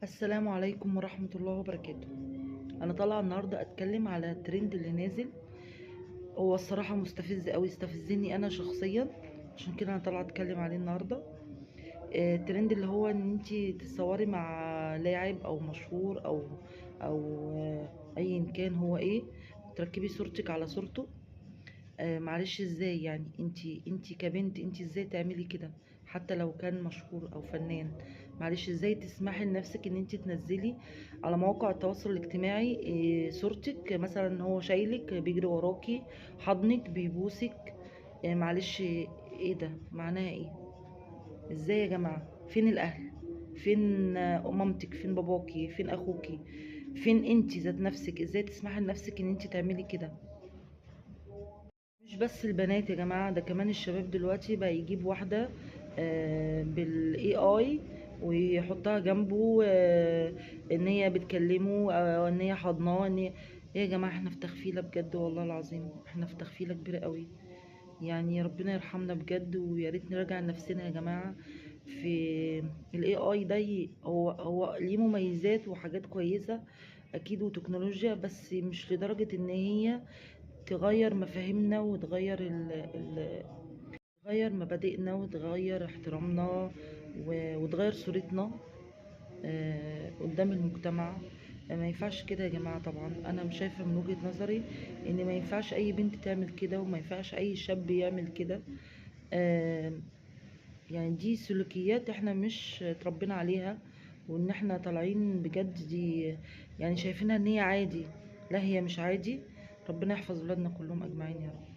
السلام عليكم ورحمة الله وبركاته. أنا طالعة النهاردة أتكلم على الترند اللي نازل. هو الصراحة مستفز أوي، استفزني أنا شخصيا، عشان كده أنا طالعة أتكلم عليه النهاردة. الترند اللي هو إن انتي تتصوري مع لاعب أو مشهور أو أيا كان هو إيه، تركبي صورتك على صورته. معلش ازاي يعني انتي كبنت، انتي ازاي تعملي كده؟ حتى لو كان مشهور او فنان، معلش ازاي تسمحي لنفسك ان انتي تنزلي على مواقع التواصل الاجتماعي صورتك، مثلا ان هو شايلك بيجري وراكي، حضنك بيبوسك؟ معلش ايه ده؟ معناها ايه؟ ازاي يا جماعة؟ فين الاهل؟ فين مامتك؟ فين باباكي؟ فين اخوكي؟ فين انتي ذات نفسك؟ ازاي تسمحي لنفسك ان انتي تعملي كده؟ مش بس البنات يا جماعة، ده كمان الشباب دلوقتي بقى يجيب واحدة بالاي اي ويحطها جنبه، ان هي بتكلمه او ان هي حضناه، ان هي إيه يا جماعة؟ احنا في تخفيلة بجد، والله العظيم احنا في تخفيلة كبيرة قوي. يعني ربنا يرحمنا بجد، ويا ريت نراجع نفسنا يا جماعة. في الاي اي ده هو ليه مميزات وحاجات كويسة اكيد وتكنولوجيا، بس مش لدرجة ان هي تغير مفاهيمنا وتغير تغير مبادئنا وتغير احترامنا وتغير صورتنا قدام المجتمع. ما ينفعش كده يا جماعة. طبعا انا مش شايفة من وجهة نظري ان ما ينفعش اي بنت تعمل كده، وما ينفعش اي شاب يعمل كده. آه، يعني دي سلوكيات احنا مش اتربينا عليها، وان احنا طالعين بجد دي يعني شايفينها ان هي عادي. لا، هي مش عادي. ربنا يحفظ ولادنا كلهم اجمعين يا رب.